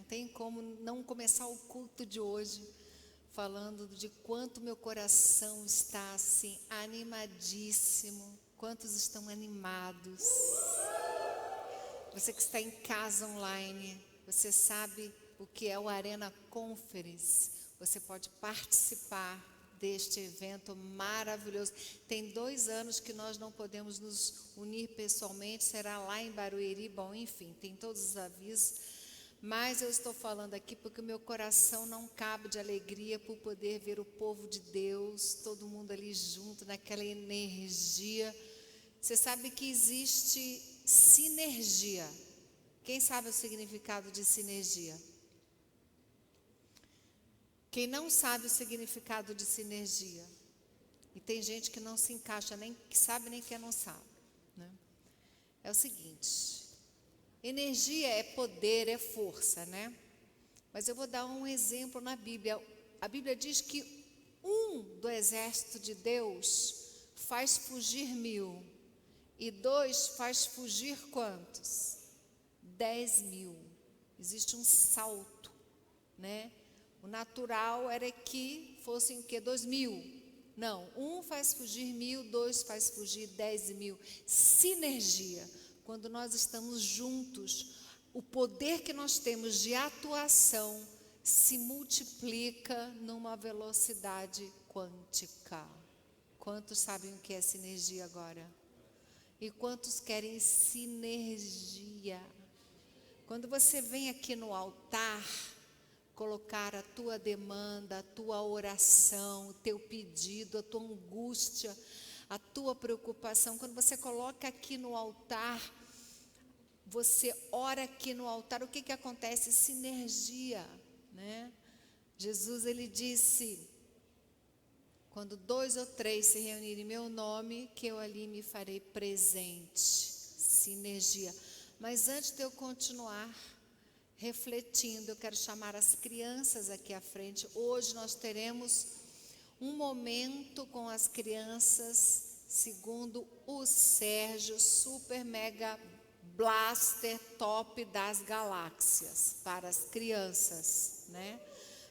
tem como não começar o culto de hoje falando de quanto meu coração está assim animadíssimo. Quantos estão animados? Você que está em casa online, você sabe o que é o Arena Conference. Você pode participar deste evento maravilhoso. Tem 2 anos que nós não podemos nos unir pessoalmente, será lá em Barueri. Bom, enfim, tem todos os avisos. Mas eu estou falando aqui porque o meu coração não cabe de alegria por poder ver o povo de Deus, todo mundo ali junto, naquela energia. Você sabe que existe sinergia. Quem sabe o significado de sinergia? Quem não sabe o significado de sinergia? E tem gente que não se encaixa, nem que sabe nem que não sabe, né? É o seguinte, energia é poder, é força, né? Mas eu vou dar um exemplo na Bíblia. A Bíblia diz que do exército de Deus faz fugir 1000. E 2 faz fugir quantos? 10.000. Existe um salto, né? O natural era que fossem o quê? 2.000. Não, 1 faz fugir 1000, 2 faz fugir 10.000. Sinergia. Quando nós estamos juntos, o poder que nós temos de atuação se multiplica numa velocidade quântica. Quantos sabem o que é sinergia agora? E quantos querem sinergia? Quando você vem aqui no altar, colocar a tua demanda, a tua oração, o teu pedido, a tua angústia, a tua preocupação, quando você coloca aqui no altar, você ora aqui no altar, o que acontece? Sinergia, né? Jesus, ele disse, quando 2 ou 3 se reunirem em meu nome, que eu ali me farei presente. Sinergia. Mas antes de eu continuar refletindo, eu quero chamar as crianças aqui à frente. Hoje nós teremos um momento com as crianças, segundo o Sérgio, super mega blaster top das galáxias, para as crianças, né?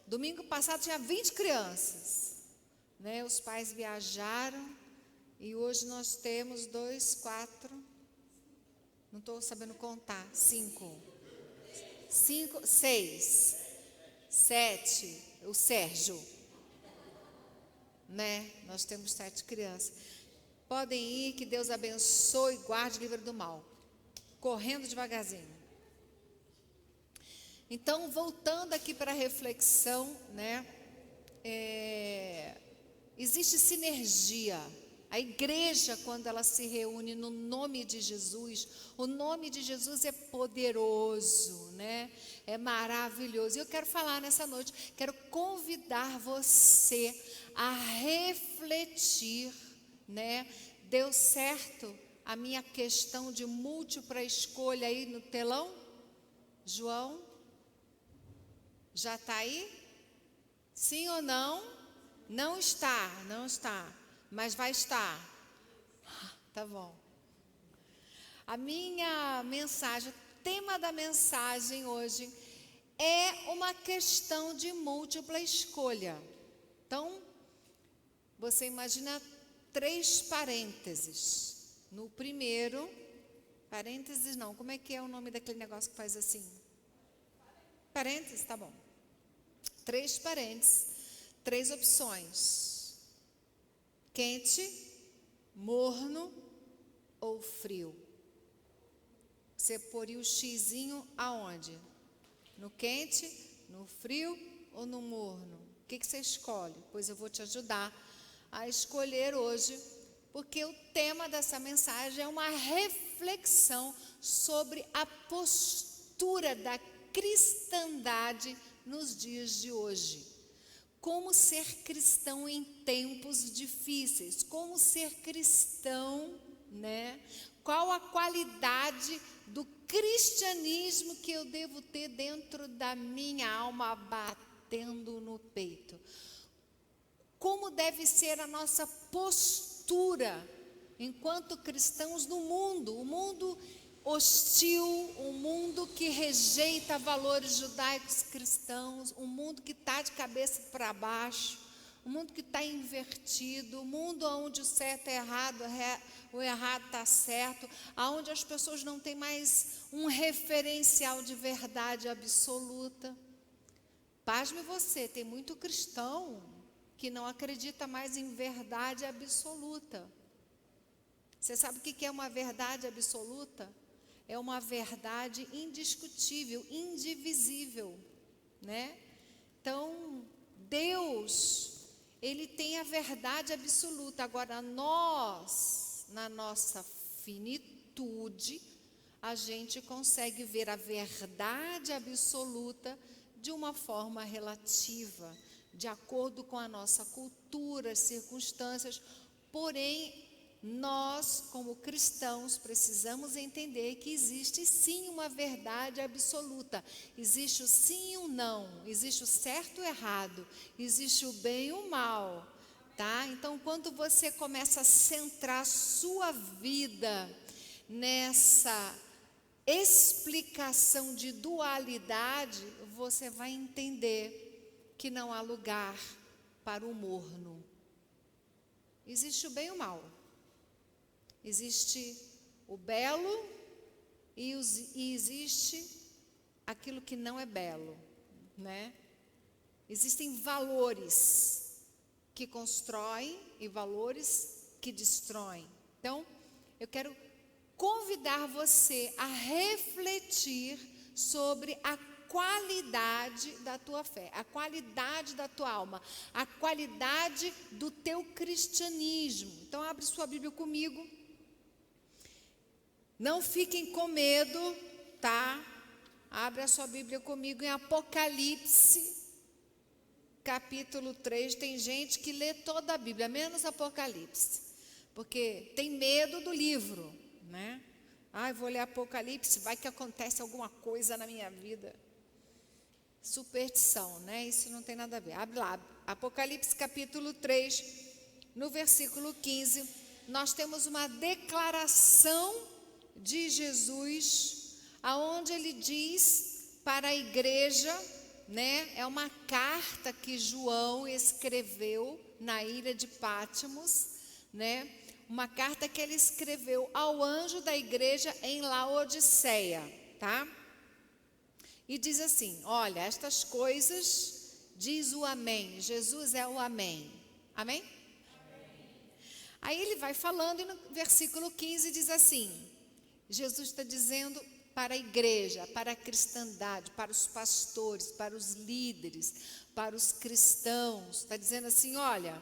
Domingo passado tinha 20 crianças, né? Os pais viajaram e hoje nós temos 2, 4, não estou sabendo contar, 5, 6, 7, o Sérgio, né? Nós temos 7 crianças. Podem ir, que Deus abençoe, guarde, livre do mal. Correndo devagarzinho. Então, voltando aqui para a reflexão, né? Existe sinergia. A igreja, quando ela se reúne no nome de Jesus, o nome de Jesus é poderoso, né? É maravilhoso. E eu quero falar nessa noite, quero convidar você a refletir, né? Deu certo a minha questão de múltipla escolha aí no telão? João? Já está aí? Sim ou não? Não está, não está. Mas vai estar. Tá bom. A minha mensagem, o tema da mensagem hoje é uma questão de múltipla escolha. Então, você imagina 3 parênteses. No primeiro, parênteses não, como é que é o nome daquele negócio que faz assim? Parênteses, tá bom. 3 parênteses, 3 opções. Quente, morno ou frio? Você poria o xizinho aonde? No quente, no frio ou no morno? O que você escolhe? Pois eu vou te ajudar a escolher hoje, porque o tema dessa mensagem é uma reflexão sobre a postura da cristandade nos dias de hoje. Como ser cristão em tempos difíceis? Como ser cristão, né? Qual a qualidade do cristianismo que eu devo ter dentro da minha alma, batendo no peito? Como deve ser a nossa postura enquanto cristãos no mundo? O mundo hostil, um mundo que rejeita valores judaicos cristãos, um mundo que está de cabeça para baixo, um mundo que está invertido, um mundo onde o certo é errado, o errado está certo, onde as pessoas não têm mais um referencial de verdade absoluta. Pasme você, tem muito cristão que não acredita mais em verdade absoluta. Você sabe o que é uma verdade absoluta? É uma verdade indiscutível, indivisível, né? Então, Deus, Ele tem a verdade absoluta. Agora, nós, na nossa finitude, a gente consegue ver a verdade absoluta de uma forma relativa, de acordo com a nossa cultura, circunstâncias. Porém, nós, como cristãos, precisamos entender que existe sim uma verdade absoluta. Existe o sim e o não, existe o certo e o errado, existe o bem e o mal, tá? Então, quando você começa a centrar a sua vida nessa explicação de dualidade, você vai entender que não há lugar para o morno. Existe o bem e o mal. Existe o belo e existe aquilo que não é belo, né? Existem valores que constroem e valores que destroem. Então, eu quero convidar você a refletir sobre a qualidade da tua fé, a qualidade da tua alma, a qualidade do teu cristianismo. Então, abre sua Bíblia comigo. Não fiquem com medo, tá? Abre a sua Bíblia comigo em Apocalipse, capítulo 3. Tem gente que lê toda a Bíblia, menos Apocalipse, porque tem medo do livro, né? Eu vou ler Apocalipse, vai que acontece alguma coisa na minha vida. Superstição, né? Isso não tem nada a ver. Abre lá, Apocalipse capítulo 3, no versículo 15, nós temos uma declaração de Jesus, aonde ele diz para a igreja, né? É uma carta que João escreveu na ilha de Patmos, né? Uma carta que ele escreveu ao anjo da igreja em Laodiceia, tá? E diz assim: olha, estas coisas diz o Amém. Jesus é o Amém. Amém? Aí ele vai falando e no versículo 15 diz assim: Jesus está dizendo para a igreja, para a cristandade, para os pastores, para os líderes, para os cristãos. Está dizendo assim: olha,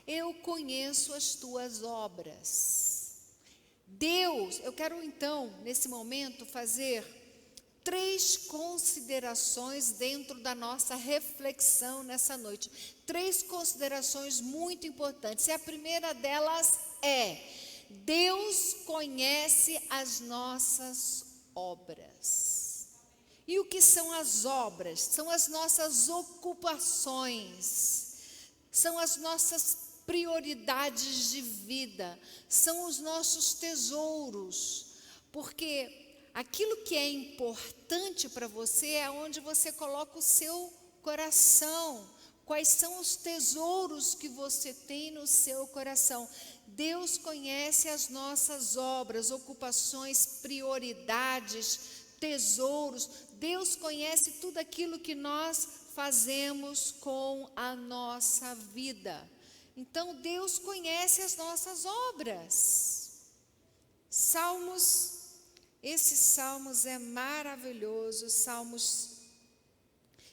eu conheço as tuas obras. Deus, eu quero então, nesse momento, fazer 3 considerações dentro da nossa reflexão nessa noite. 3 considerações muito importantes. E a primeira delas é: Deus conhece as nossas obras. E o que são as obras? São as nossas ocupações, são as nossas prioridades de vida, são os nossos tesouros, porque aquilo que é importante para você é onde você coloca o seu coração. Quais são os tesouros que você tem no seu coração? Deus conhece as nossas obras, ocupações, prioridades, tesouros. Deus conhece tudo aquilo que nós fazemos com a nossa vida. Então, Deus conhece as nossas obras. Esses salmos é maravilhoso. Salmos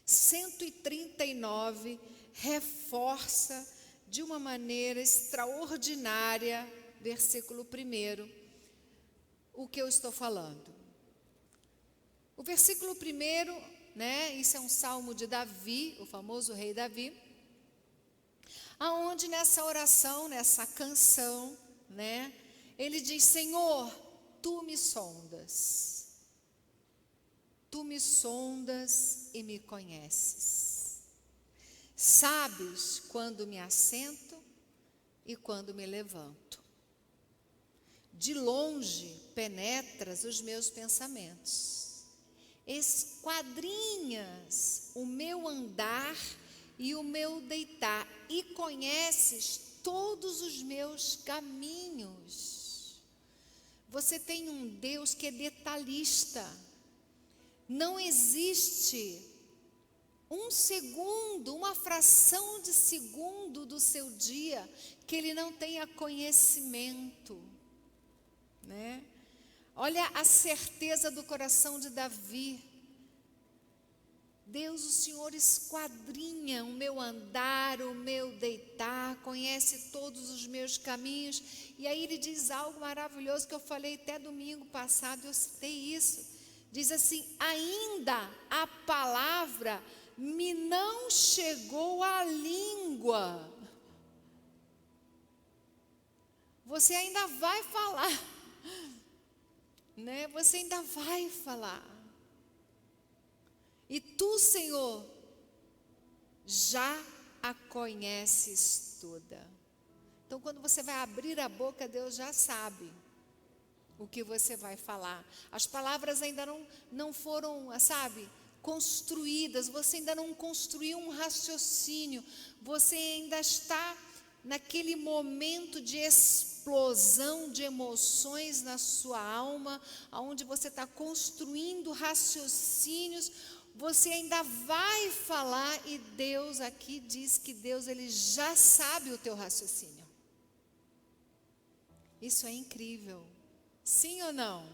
139 reforça de uma maneira extraordinária, versículo 1, o que eu estou falando. O versículo 1, né, isso é um salmo de Davi, o famoso rei Davi, aonde nessa oração, nessa canção, né, ele diz: Senhor, tu me sondas e me conheces. Sabes quando me assento e quando me levanto. de longe penetras os meus pensamentos. Esquadrinhas o meu andar e o meu deitar, e conheces todos os meus caminhos. Você tem um Deus que é detalhista. Não existe um segundo, uma fração de segundo do seu dia que ele não tenha conhecimento, né? Olha a certeza do coração de Davi. Deus, o Senhor esquadrinha o meu andar, o meu deitar, conhece todos os meus caminhos. E aí ele diz algo maravilhoso que eu falei até domingo passado, eu citei isso. Diz assim: ainda a palavra me não chegou à língua. Você ainda vai falar, né? Você ainda vai falar. E tu, Senhor, já a conheces toda. Então, quando você vai abrir a boca, Deus já sabe o que você vai falar. As palavras ainda não foram, sabe, construídas. Você ainda não construiu um raciocínio. Você ainda está naquele momento de explosão de emoções na sua alma, onde você está construindo raciocínios. Você ainda vai falar, e Deus aqui diz que Deus, ele já sabe o teu raciocínio. Isso é incrível. Sim ou não?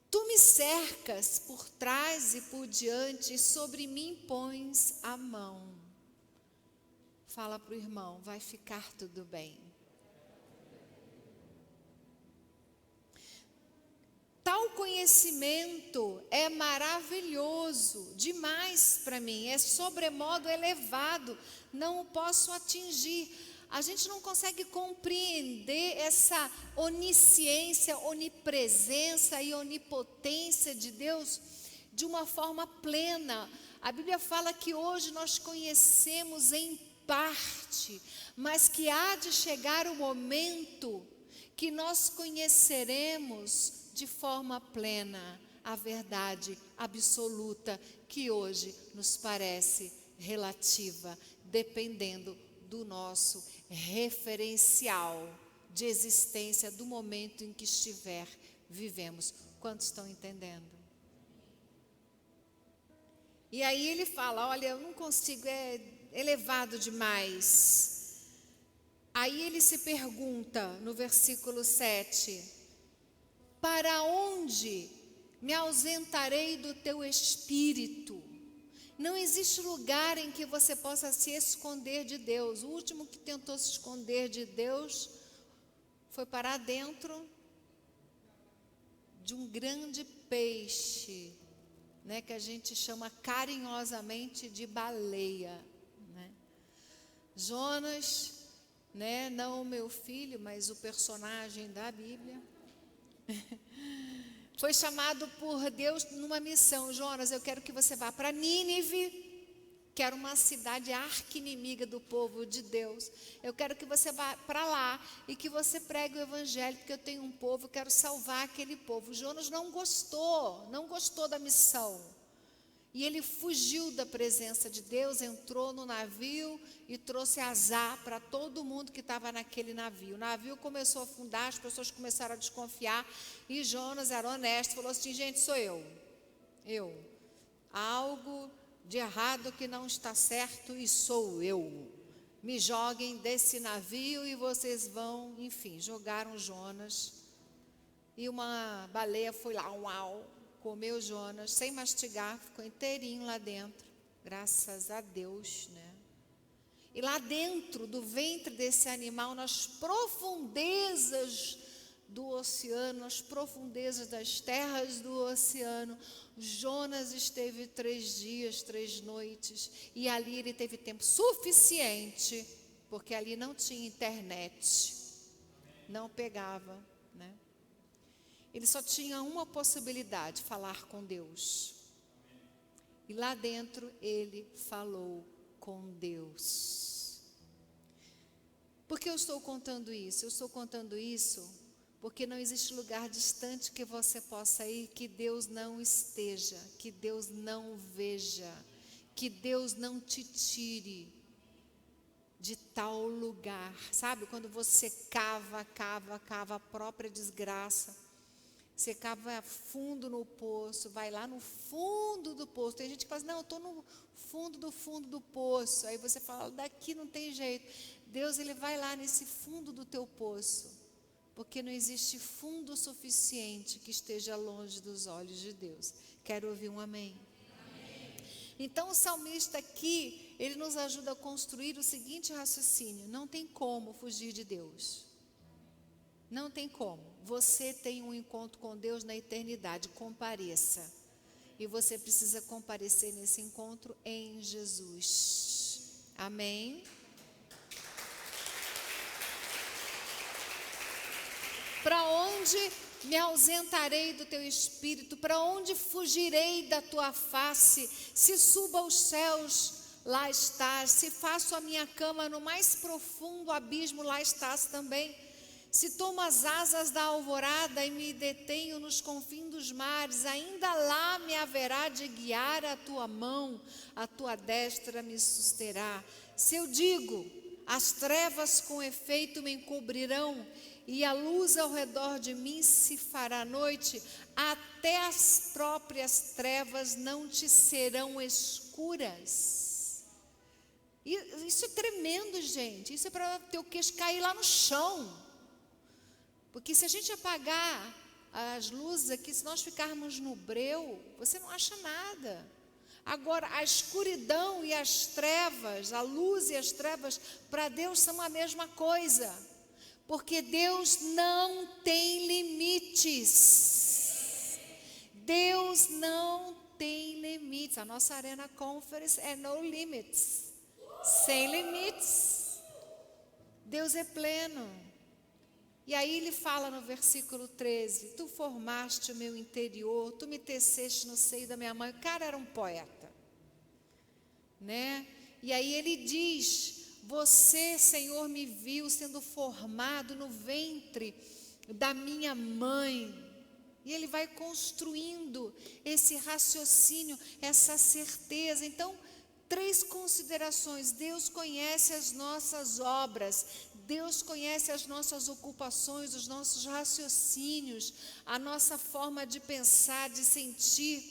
Tu me cercas por trás e por diante, e sobre mim pões a mão. Fala para o irmão, vai ficar tudo bem. Tal conhecimento é maravilhoso, demais para mim, é sobremodo elevado, não o posso atingir. A gente não consegue compreender essa onisciência, onipresença e onipotência de Deus de uma forma plena. A Bíblia fala que hoje nós conhecemos em parte, mas que há de chegar o momento que nós conheceremos de forma plena a verdade absoluta que hoje nos parece relativa, dependendo do nosso referencial de existência do momento em que vivemos. Quantos estão entendendo? E aí ele fala, olha, eu não consigo, é elevado demais. Aí ele se pergunta no versículo 7, para onde me ausentarei do teu espírito? Não existe lugar em que você possa se esconder de Deus. O último que tentou se esconder de Deus foi parar dentro de um grande peixe, né, que a gente chama carinhosamente de baleia, né? Jonas, né, não o meu filho, mas o personagem da Bíblia, foi chamado por Deus numa missão. Jonas, eu quero que você vá para Nínive, que era uma cidade arqui-inimiga do povo de Deus. Eu quero que você vá para lá e que você pregue o evangelho, porque eu tenho um povo, eu quero salvar aquele povo. Jonas não gostou da missão. E ele fugiu da presença de Deus, entrou no navio e trouxe azar para todo mundo que estava naquele navio. O navio começou a afundar, as pessoas começaram a desconfiar, e Jonas era honesto, falou assim, gente, sou eu. Há algo de errado que não está certo e sou eu. Me joguem desse navio e vocês vão, enfim, jogaram Jonas. E uma baleia foi lá, comeu Jonas, sem mastigar, ficou inteirinho lá dentro, graças a Deus, né? E lá dentro do ventre desse animal, nas profundezas do oceano, nas profundezas das terras do oceano, Jonas esteve 3 dias, 3 noites, e ali ele teve tempo suficiente, porque ali não tinha internet, não pegava, né? Ele só tinha uma possibilidade, falar com Deus. E lá dentro ele falou com Deus. Por que eu estou contando isso? Eu estou contando isso porque não existe lugar distante que você possa ir que Deus não esteja, que Deus não veja, que Deus não te tire de tal lugar. Sabe, quando você cava a própria desgraça, você cava fundo no poço, vai lá no fundo do poço. Tem gente que fala assim, não, eu estou no fundo do poço. Aí você fala, daqui não tem jeito. Deus, ele vai lá nesse fundo do teu poço, porque não existe fundo suficiente que esteja longe dos olhos de Deus. Quero ouvir um amém. Então o salmista aqui, ele nos ajuda a construir o seguinte raciocínio: não tem como fugir de Deus. Não tem como. Você tem um encontro com Deus na eternidade, compareça. E você precisa comparecer nesse encontro em Jesus. Amém? Para onde me ausentarei do teu espírito? Para onde fugirei da tua face? Se subo aos céus, lá estás. Se faço a minha cama no mais profundo abismo, lá estás também. Se tomo as asas da alvorada e me detenho nos confins dos mares, ainda lá me haverá de guiar a tua mão, a tua destra me susterá. Se eu digo, as trevas com efeito me encobrirão, e a luz ao redor de mim se fará noite, até as próprias trevas não te serão escuras. E isso é tremendo, gente. Isso é para teu queixo cair lá no chão. Porque se a gente apagar as luzes aqui, se nós ficarmos no breu, você não acha nada. Agora, a escuridão e as trevas, a luz e as trevas, para Deus são a mesma coisa. Porque Deus não tem limites. Deus não tem limites. A nossa Arena Conference é no limits. Sem limites. Deus é pleno. E aí ele fala no versículo 13, tu formaste o meu interior, tu me teceste no seio da minha mãe. O cara era um poeta, né? E aí ele diz, você, Senhor, me viu sendo formado no ventre da minha mãe. E ele vai construindo esse raciocínio, essa certeza. Então, 3 considerações. Deus conhece as nossas obras, Deus conhece as nossas ocupações, os nossos raciocínios, a nossa forma de pensar, de sentir.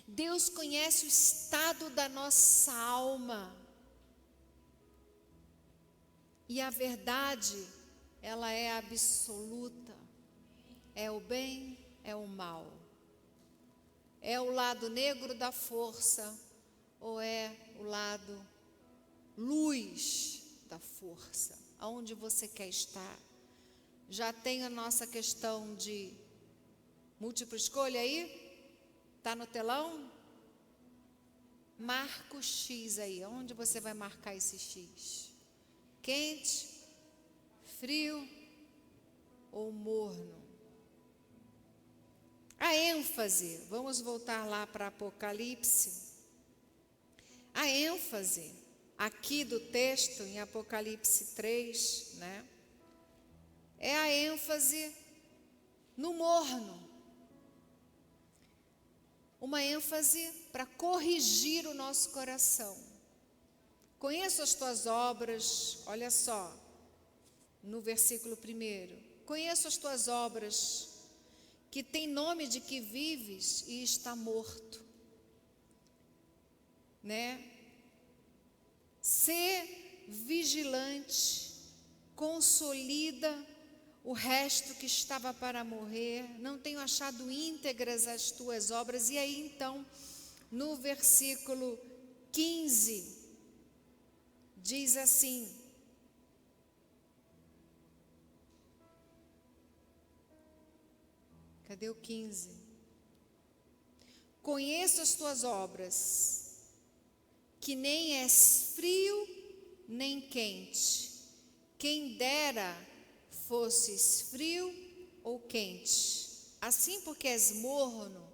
Deus conhece o estado da nossa alma. E a verdade, ela é absoluta. É o bem, é o mal. É o lado negro da força, ou é o lado luz da força? Aonde você quer estar? Já tem a nossa questão de múltipla escolha aí? Está no telão? Marca o X aí. Onde você vai marcar esse X? Quente, frio ou morno? A ênfase, vamos voltar lá para Apocalipse. A ênfase aqui do texto, em Apocalipse 3, né? É a ênfase no morno. Uma ênfase para corrigir o nosso coração. Conheço as tuas obras, olha só, no versículo 1. Conheço as tuas obras, que tem nome de que vives e está morto. Né? Sê vigilante, consolida o resto que estava para morrer, não tenho achado íntegras as tuas obras. E aí então, no versículo 15, diz assim, cadê o 15? Conheço as tuas obras, que nem és frio nem quente. Quem dera fosses frio ou quente. Assim, porque és morno,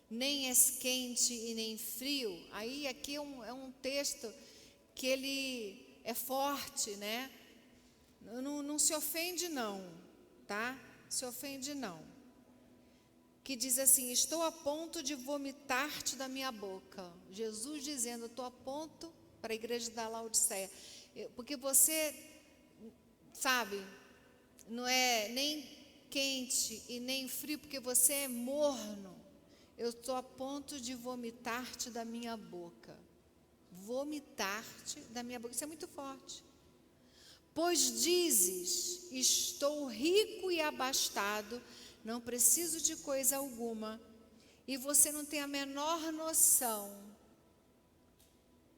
nem és quente e nem frio. Aí aqui é um texto que ele é forte, né? não se ofende não, tá? Se ofende não. Que diz assim, estou a ponto de vomitar-te da minha boca. Jesus dizendo, eu estou a ponto, para a igreja da Laodiceia, porque você, sabe, não é nem quente e nem frio, porque você é morno. Eu estou a ponto de vomitar-te da minha boca. Vomitar-te da minha boca, isso é muito forte. Pois dizes, estou rico e abastado, não preciso de coisa alguma, e você não tem a menor noção,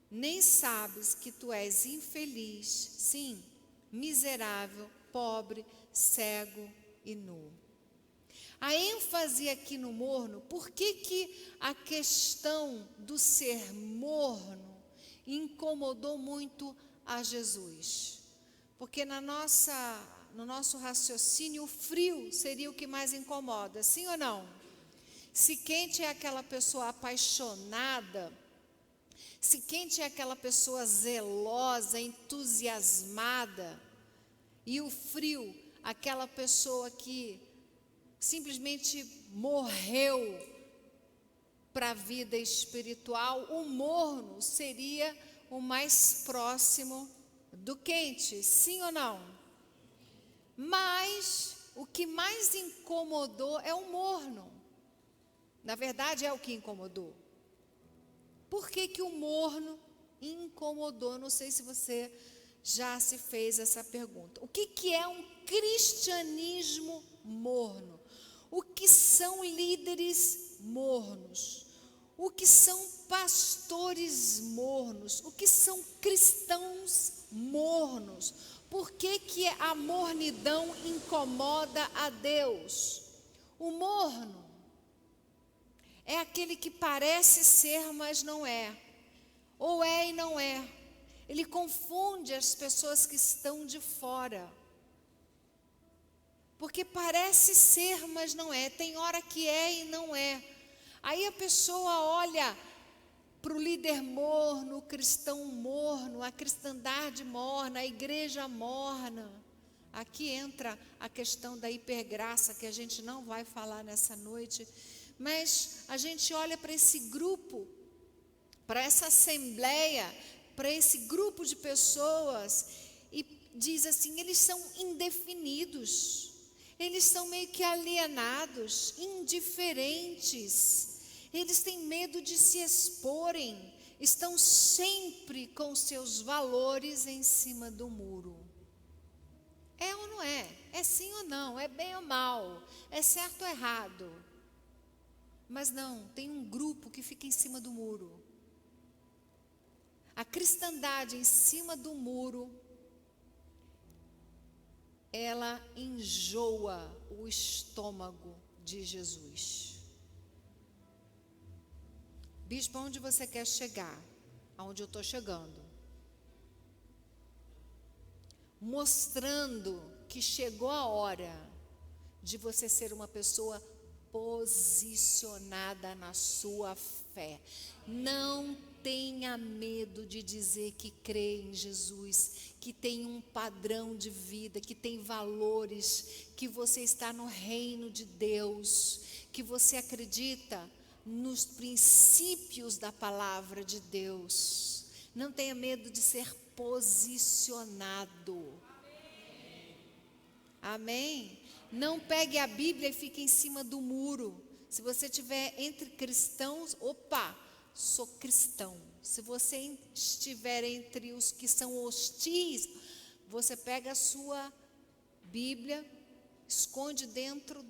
nem sabes que tu és infeliz, sim, miserável, pobre, cego e nu. A ênfase aqui no morno, por que a questão do ser morno incomodou muito a Jesus? Porque no nosso raciocínio, o frio seria o que mais incomoda, sim ou não? Se quente é aquela pessoa apaixonada, se quente é aquela pessoa zelosa, entusiasmada, e o frio, aquela pessoa que simplesmente morreu para a vida espiritual, o morno seria o mais próximo do quente, sim ou não? Mas o que mais incomodou é o morno. Na verdade, é o que incomodou. Por que o morno incomodou? Não sei se você já se fez essa pergunta. O que é um cristianismo morno? O que são líderes mornos? O que são pastores mornos? O que são cristãos mornos? Por que a mornidão incomoda a Deus? O morno é aquele que parece ser, mas não é. Ou é e não é. Ele confunde as pessoas que estão de fora. Porque parece ser, mas não é. Tem hora que é e não é. Aí a pessoa olha para o líder morno, o cristão morno, a cristandade morna, a igreja morna. Aqui entra a questão da hipergraça, que a gente não vai falar nessa noite. Mas a gente olha para esse grupo, para essa assembleia, para esse grupo de pessoas e diz assim, eles são indefinidos. Eles são meio que alienados, indiferentes. Eles têm medo de se exporem. Estão sempre com seus valores em cima do muro. É ou não é? É sim ou não? É bem ou mal? É certo ou errado? Mas não, tem um grupo que fica em cima do muro. A cristandade em cima do muro, ela enjoa o estômago de Jesus. Bispo, onde você quer chegar? Aonde eu estou chegando. Mostrando que chegou a hora de você ser uma pessoa posicionada na sua fé. Não tenha medo de dizer que crê em Jesus, que tem um padrão de vida, que tem valores, que você está no reino de Deus, que você acredita nos princípios da palavra de Deus. Não tenha medo de ser posicionado. Amém? Não pegue a Bíblia e fique em cima do muro. Se você estiver entre cristãos, opa, sou cristão. Se você estiver entre os que são hostis, você pega a sua Bíblia, esconde dentro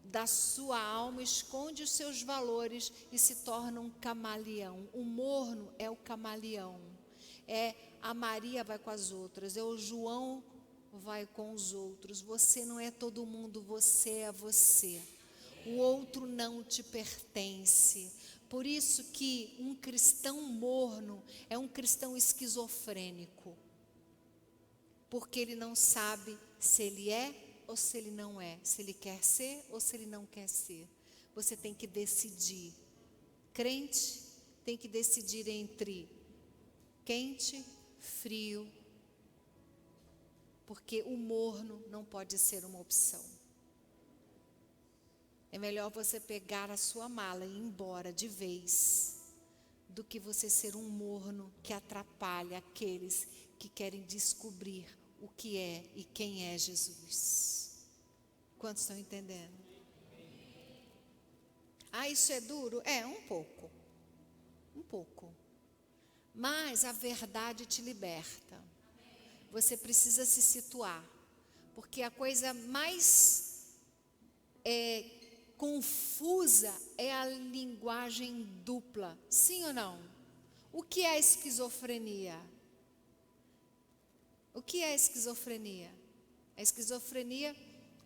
da sua alma, esconde os seus valores e se torna um camaleão. O morno é o camaleão. É a Maria vai com as outras, é o João vai com os outros. Você não é todo mundo, você é você. O outro não te pertence. Por isso que um cristão morno é um cristão esquizofrênico. Porque ele não sabe se ele é ou se ele não é. Se ele quer ser ou se ele não quer ser. Você tem que decidir. Crente tem que decidir entre quente, frio, porque o morno não pode ser uma opção. É melhor você pegar a sua mala e ir embora de vez, do que você ser um morno que atrapalha aqueles que querem descobrir o que é e quem é Jesus. Quantos estão entendendo? Ah, isso é duro? É, um pouco. Um pouco. Mas a verdade te liberta. Você precisa se situar. Porque a coisa mais confusa é a linguagem dupla. Sim ou não? O que é esquizofrenia? O que é esquizofrenia? A esquizofrenia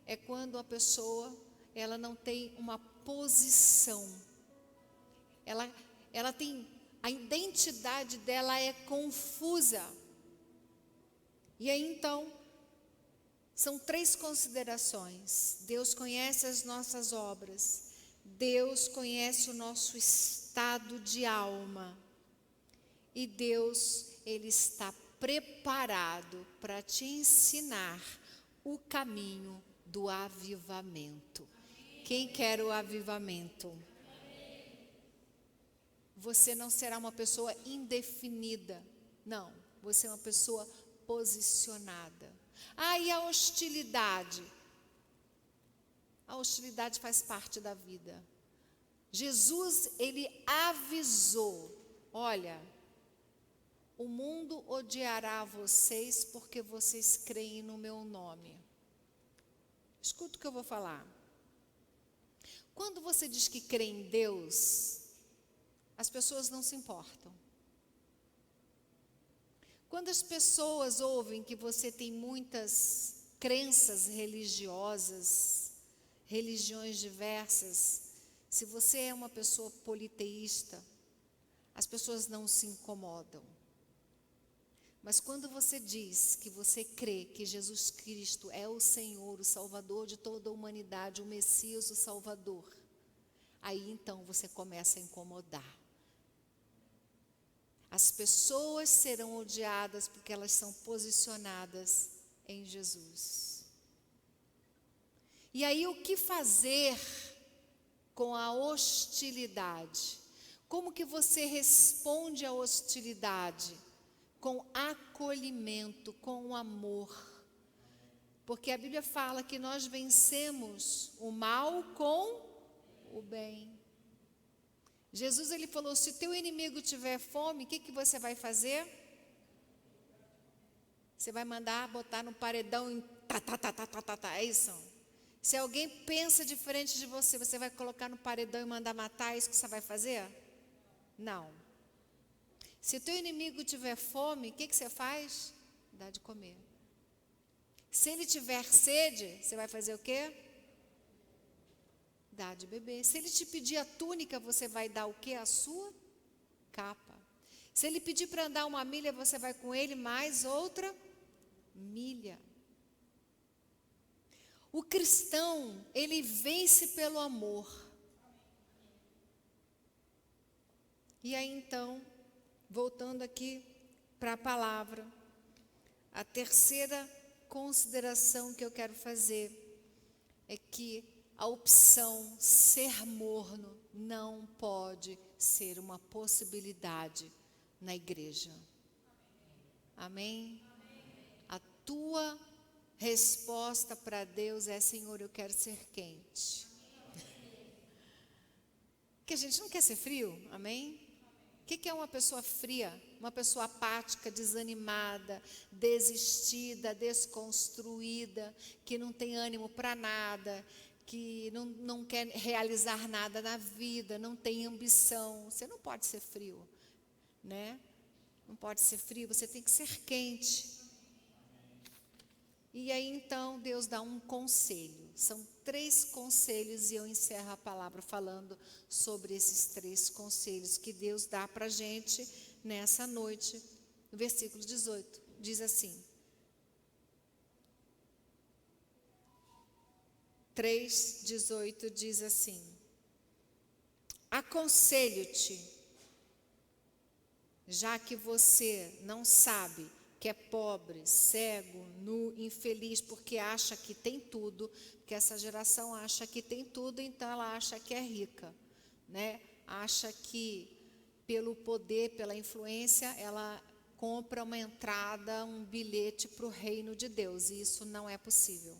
é quando a pessoa ela não tem uma posição. Ela tem, a identidade dela é confusa. E aí então, são 3 considerações. Deus conhece as nossas obras. Deus conhece o nosso estado de alma. E Deus, Ele está preparado para te ensinar o caminho do avivamento. Quem quer o avivamento? Você não será uma pessoa indefinida. Não, você é uma pessoa posicionada. Ah, e a hostilidade? A hostilidade faz parte da vida. Jesus, ele avisou, olha, o mundo odiará vocês porque vocês creem no meu nome. Escuta o que eu vou falar. Quando você diz que crê em Deus, as pessoas não se importam. Quando as pessoas ouvem que você tem muitas crenças religiosas, religiões diversas, se você é uma pessoa politeísta, as pessoas não se incomodam. Mas quando você diz que você crê que Jesus Cristo é o Senhor, o Salvador de toda a humanidade, o Messias, o Salvador, aí então você começa a incomodar. As pessoas serão odiadas porque elas são posicionadas em Jesus. E aí o que fazer com a hostilidade? Como que você responde à hostilidade? Com acolhimento, com amor. Porque a Bíblia fala que nós vencemos o mal com o bem. Jesus, ele falou, se teu inimigo tiver fome, o que você vai fazer? Você vai mandar botar no paredão e é isso? Se alguém pensa diferente de você, você vai colocar no paredão e mandar matar, é isso que você vai fazer? Não. Se teu inimigo tiver fome, o que você faz? Dá de comer. Se ele tiver sede, você vai fazer o quê? Dá de beber. Se ele te pedir a túnica, você vai dar o quê? A sua capa. Se ele pedir para andar 1 milha, você vai com ele mais outra milha. O cristão, ele vence pelo amor. E aí então, voltando aqui para a palavra, a terceira consideração que eu quero fazer é que a opção ser morno não pode ser uma possibilidade na igreja. Amém? A tua resposta para Deus é: Senhor, eu quero ser quente. Porque a gente não quer ser frio, amém? O que é uma pessoa fria? Uma pessoa apática, desanimada, desistida, desconstruída, que não tem ânimo para nada, que não quer realizar nada na vida, não tem ambição. Você não pode ser frio, né? Não pode ser frio, você tem que ser quente. E aí então Deus dá um conselho. São 3 conselhos e eu encerro a palavra falando sobre esses 3 conselhos que Deus dá para a gente nessa noite. No versículo 18, diz assim: 3:18 diz assim: aconselho-te, já que você não sabe que é pobre, cego, nu, infeliz, porque acha que tem tudo, porque essa geração acha que tem tudo, então ela acha que é rica, né? Acha que pelo poder, pela influência, ela compra uma entrada, um bilhete para o reino de Deus, e isso não é possível.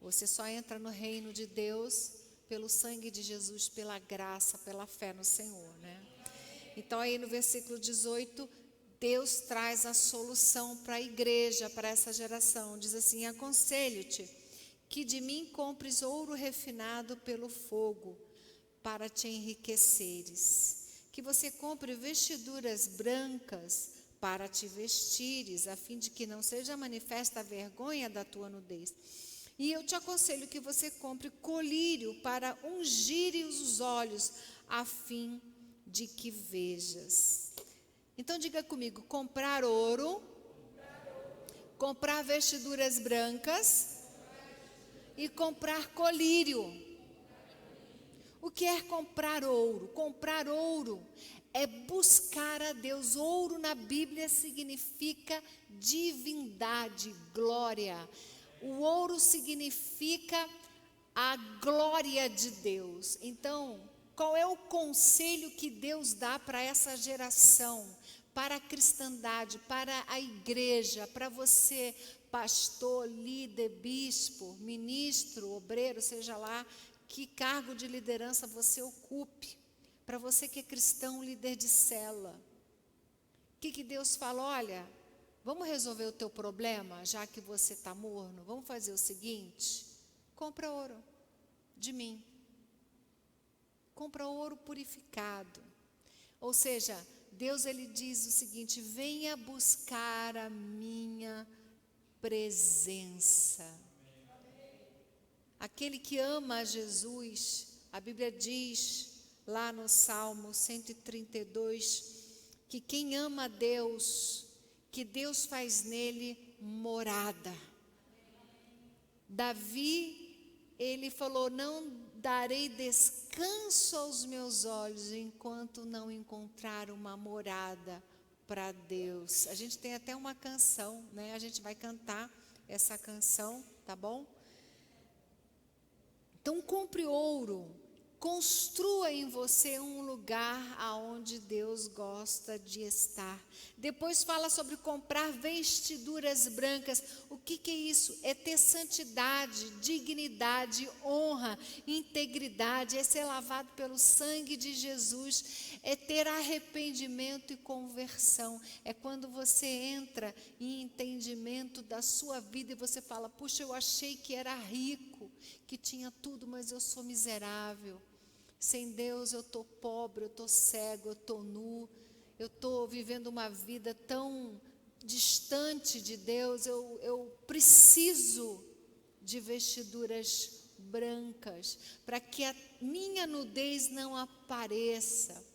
Você só entra no reino de Deus pelo sangue de Jesus, pela graça, pela fé no Senhor, né? Então aí no versículo 18, Deus traz a solução para a igreja, para essa geração. Diz assim: aconselho-te que de mim compres ouro refinado pelo fogo, para te enriqueceres. Que você compre vestiduras brancas para te vestires, a fim de que não seja manifesta a vergonha da tua nudez. E eu te aconselho que você compre colírio para ungir os olhos, a fim de que vejas. Então diga comigo: comprar ouro, comprar vestiduras brancas e comprar colírio. O que é comprar ouro? Comprar ouro é buscar a Deus. Ouro na Bíblia significa divindade, glória. O ouro significa a glória de Deus. Então, qual é o conselho que Deus dá para essa geração, para a cristandade, para a igreja, para você, pastor, líder, bispo, ministro, obreiro, seja lá que cargo de liderança você ocupe, para você que é cristão, líder de célula? O que Deus fala? Olha, vamos resolver o teu problema, já que você está morno? Vamos fazer o seguinte: compra ouro de mim. Compra ouro purificado. Ou seja, Deus ele diz o seguinte: venha buscar a minha presença. Aquele que ama a Jesus, a Bíblia diz lá no Salmo 132, que quem ama a Deus, que Deus faz nele morada. Davi, ele falou: não darei descanso aos meus olhos enquanto não encontrar uma morada para Deus. A gente tem até uma canção, né? A gente vai cantar essa canção, tá bom? Então compre ouro, construa em você um lugar aonde Deus gosta de estar. Depois fala sobre comprar vestiduras brancas. O que é isso? É ter santidade, dignidade, honra, integridade, é ser lavado pelo sangue de Jesus, é ter arrependimento e conversão. É quando você entra em entendimento da sua vida e você fala: puxa, eu achei que era rico, que tinha tudo, mas eu sou miserável. Sem Deus eu estou pobre, eu estou cego, eu estou nu, eu estou vivendo uma vida tão distante de Deus. Eu preciso de vestiduras brancas, para que a minha nudez não apareça.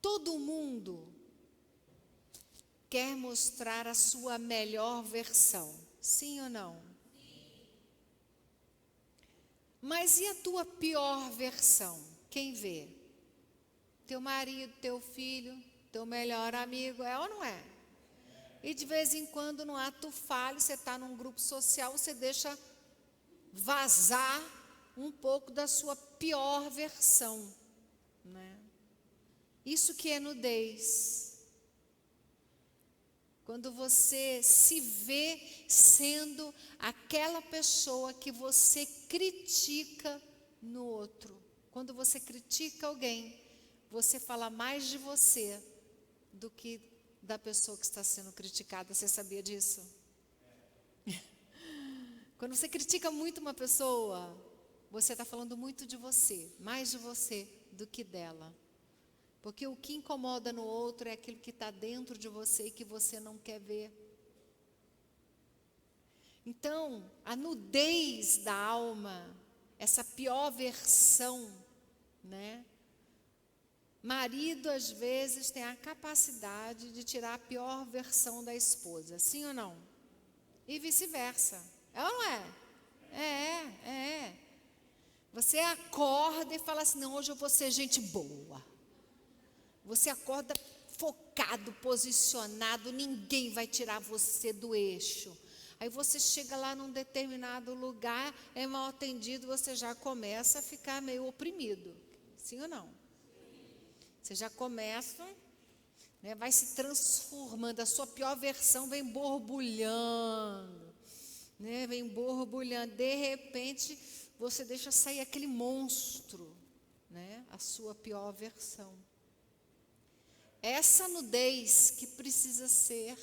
Todo mundo quer mostrar a sua melhor versão, sim ou não? Mas e a tua pior versão? Quem vê? Teu marido, teu filho, teu melhor amigo, é ou não é? E de vez em quando, no ato falho, você está num grupo social, você deixa vazar um pouco da sua pior versão, né? Isso que é nudez. Quando você se vê sendo aquela pessoa que você critica no outro. Quando você critica alguém, você fala mais de você do que da pessoa que está sendo criticada. Você sabia disso? Quando você critica muito uma pessoa, você está falando muito de você, mais de você do que dela. Porque o que incomoda no outro é aquilo que está dentro de você e que você não quer ver. Então, a nudez da alma, essa pior versão, né? Marido, às vezes, tem a capacidade de tirar a pior versão da esposa, sim ou não? E vice-versa. É ou não é? É. Você acorda e fala assim: não, hoje eu vou ser gente boa. Você acorda focado, posicionado, ninguém vai tirar você do eixo. Aí você chega lá num determinado lugar, é mal atendido, você já começa a ficar meio oprimido. Sim ou não? Você já começa, né, vai se transformando, a sua pior versão vem borbulhando, né, vem borbulhando. De repente, você deixa sair aquele monstro, né, a sua pior versão. Essa nudez que precisa ser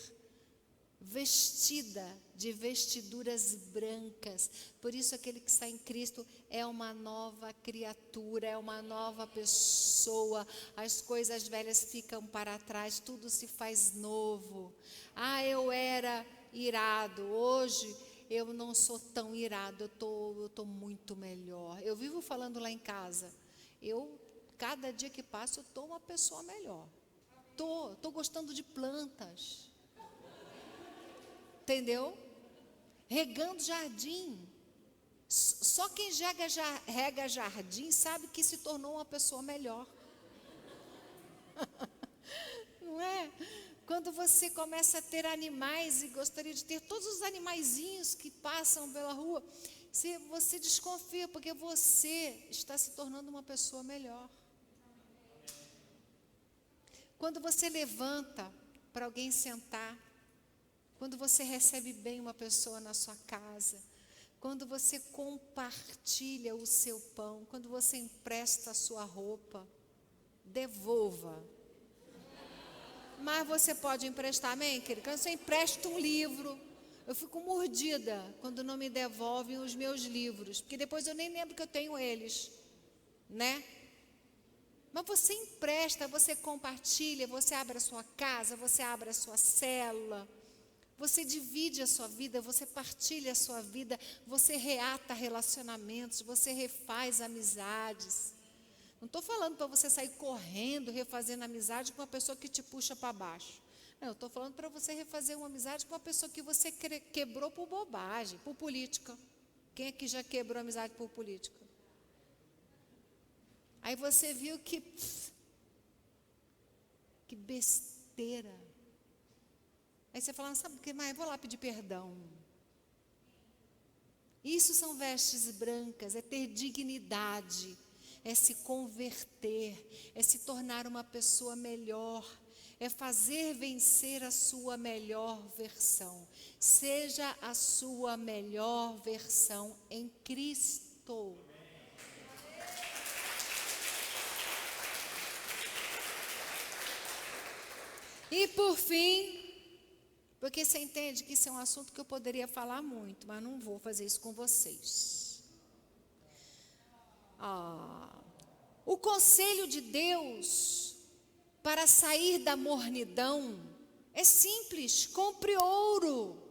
vestida de vestiduras brancas. Por isso aquele que está em Cristo é uma nova criatura, é uma nova pessoa. As coisas velhas ficam para trás, tudo se faz novo. Eu era irado, hoje eu não sou tão irado, eu tô muito melhor. Eu vivo falando lá em casa, cada dia que passa eu estou uma pessoa melhor. Tô gostando de plantas. Entendeu? Regando jardim. Só quem rega jardim sabe que se tornou uma pessoa melhor. Não é? Quando você começa a ter animais e gostaria de ter todos os animaizinhos que passam pela rua, você desconfia, porque você está se tornando uma pessoa melhor. Quando você levanta para alguém sentar, quando você recebe bem uma pessoa na sua casa, quando você compartilha o seu pão, quando você empresta a sua roupa, devolva. Mas você pode emprestar, amém, querido? Quando você empresta um livro, eu fico mordida quando não me devolvem os meus livros, porque depois eu nem lembro que eu tenho eles, né? Mas você empresta, você compartilha, você abre a sua casa, você abre a sua célula, você divide a sua vida, você partilha a sua vida, você reata relacionamentos, você refaz amizades. Não estou falando para você sair correndo, refazendo amizade com uma pessoa que te puxa para baixo. Não, eu estou falando para você refazer uma amizade com uma pessoa que você quebrou por bobagem, por política. Quem aqui já quebrou amizade por política? Aí você viu que besteira. Aí você fala, sabe o que mais? Eu vou lá pedir perdão. Isso são vestes brancas, é ter dignidade, é se converter, é se tornar uma pessoa melhor, é fazer vencer a sua melhor versão. Seja a sua melhor versão em Cristo. E por fim, porque você entende que isso é um assunto que eu poderia falar muito, mas não vou fazer isso com vocês. O conselho de Deus para sair da mornidão é simples: compre ouro,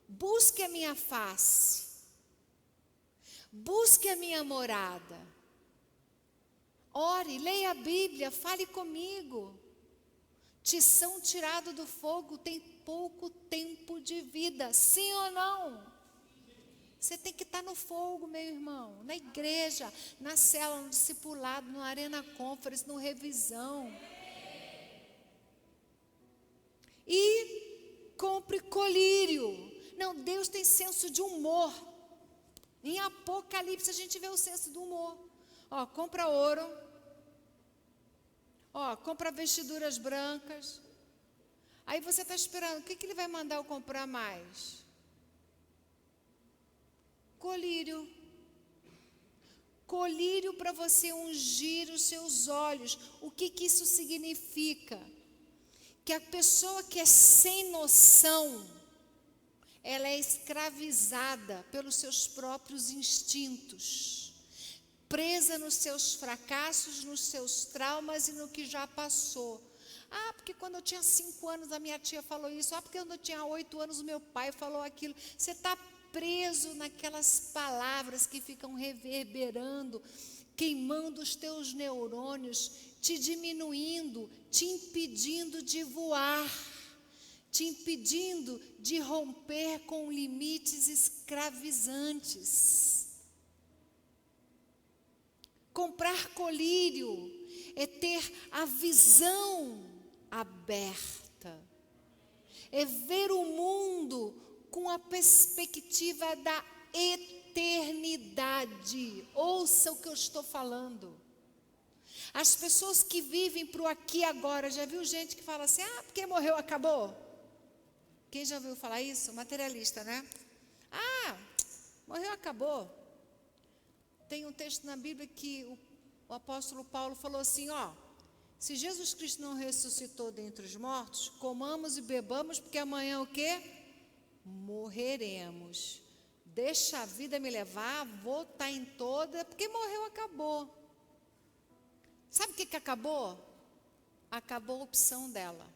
busque a minha face, busque a minha morada, ore, leia a Bíblia, fale comigo. Tição tirado do fogo tem pouco tempo de vida, sim ou não? Você tem que estar no fogo, meu irmão, na igreja, na célula, no discipulado, no Arena Conference, no revisão. E compre colírio. Não, Deus tem senso de humor. Em Apocalipse a gente vê o senso do humor. Compra ouro. Compra vestiduras brancas. Aí você está esperando, o que ele vai mandar eu comprar mais? Colírio. Colírio para você ungir os seus olhos. O que isso significa? Que a pessoa que é sem noção, ela é escravizada pelos seus próprios instintos, presa nos seus fracassos, nos seus traumas e no que já passou. Porque quando eu tinha 5 anos a minha tia falou isso. Porque quando eu tinha 8 anos o meu pai falou aquilo. Você está preso naquelas palavras que ficam reverberando, queimando os teus neurônios, te diminuindo, te impedindo de voar, te impedindo de romper com limites escravizantes. Comprar colírio é ter a visão aberta. É ver o mundo com a perspectiva da eternidade. Ouça o que eu estou falando. As pessoas que vivem para o aqui e agora, já viu gente que fala assim, porque morreu, acabou? Quem já ouviu falar isso? Materialista, né? Morreu, acabou. Tem um texto na Bíblia que o apóstolo Paulo falou assim, se Jesus Cristo não ressuscitou dentre os mortos, comamos e bebamos, porque amanhã o quê? Morreremos. Deixa a vida me levar, vou estar em toda, porque morreu, acabou. Sabe o que acabou? Acabou a opção dela.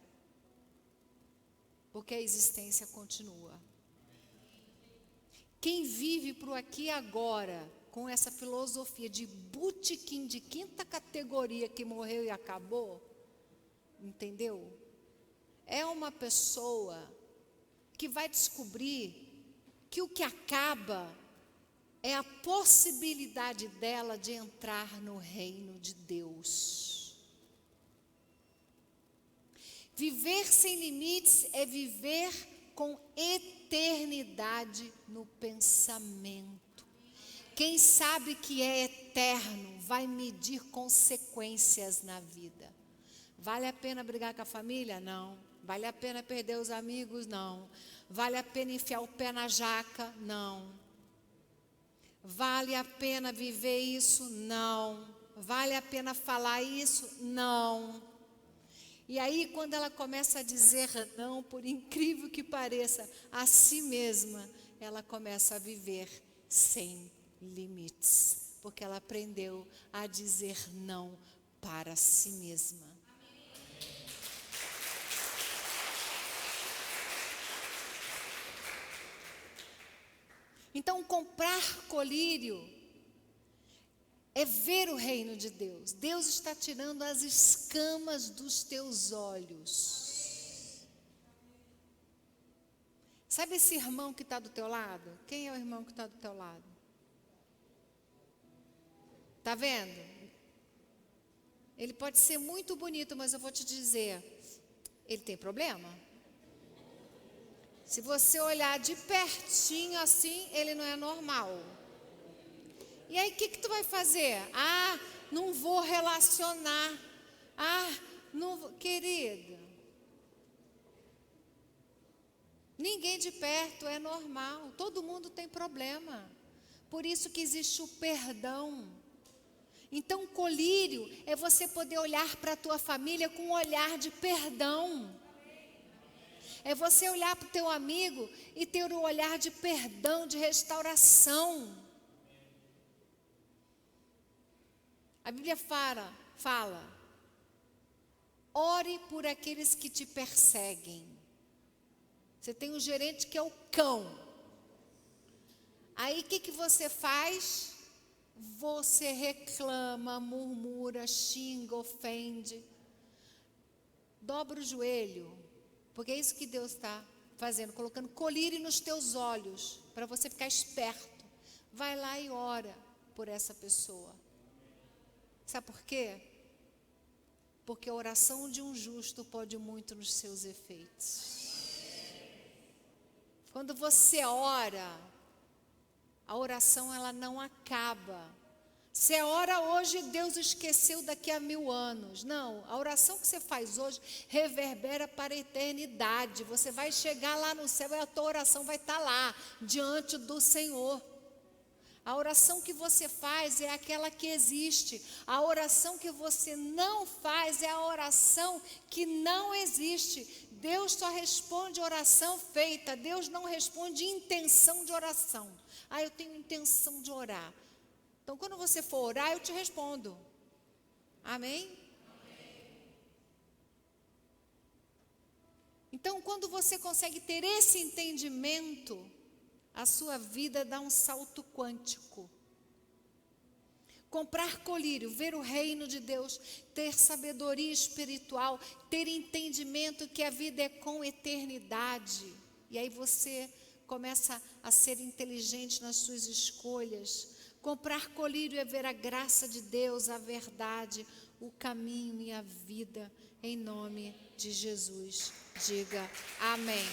Porque a existência continua. Quem vive para o aqui e agora, com essa filosofia de botequim de quinta categoria que morreu e acabou, entendeu? É uma pessoa que vai descobrir que o que acaba é a possibilidade dela de entrar no reino de Deus. Viver sem limites é viver com eternidade no pensamento. Quem sabe que é eterno vai medir consequências na vida. Vale a pena brigar com a família? Não. Vale a pena perder os amigos? Não. Vale a pena enfiar o pé na jaca? Não. Vale a pena viver isso? Não. Vale a pena falar isso? Não. E aí, quando ela começa a dizer não, por incrível que pareça, a si mesma, ela começa a viver sem limites, porque ela aprendeu a dizer não para si mesma. Então, comprar colírio é ver o reino de Deus. Deus está tirando as escamas dos teus olhos. Sabe esse irmão que está do teu lado? Quem é o irmão que está do teu lado? Está vendo? Ele pode ser muito bonito, mas eu vou te dizer, ele tem problema? Se você olhar de pertinho assim, ele não é normal. E aí, o que tu vai fazer? Não vou relacionar. Não vou. Querida, ninguém de perto é normal. Todo mundo tem problema. Por isso que existe o perdão. Então, colírio é você poder olhar para a tua família com um olhar de perdão. É você olhar para o teu amigo e ter um olhar de perdão, de restauração. A Bíblia fala, ore por aqueles que te perseguem. Você tem um gerente que é o cão. Aí o que você faz? Você reclama, murmura, xinga, ofende. Dobra o joelho, porque é isso que Deus está fazendo, colocando colírio nos teus olhos, para você ficar esperto. Vai lá e ora por essa pessoa. Sabe por quê? Porque a oração de um justo pode muito nos seus efeitos. Quando você ora, a oração ela não acaba. Você ora hoje, Deus esqueceu daqui a 1000 anos. Não, a oração que você faz hoje reverbera para a eternidade. Você vai chegar lá no céu e a tua oração vai estar lá, diante do Senhor. A oração que você faz é aquela que existe. A oração que você não faz é a oração que não existe. Deus só responde oração feita. Deus não responde intenção de oração. Eu tenho intenção de orar. Então, quando você for orar, eu te respondo. Amém? Então, quando você consegue ter esse entendimento, a sua vida dá um salto quântico. Comprar colírio, ver o reino de Deus, ter sabedoria espiritual, ter entendimento que a vida é com eternidade. E aí você começa a ser inteligente nas suas escolhas, Comprar colírio é ver a graça de Deus, a verdade, o caminho e a vida, em nome de Jesus. Diga amém.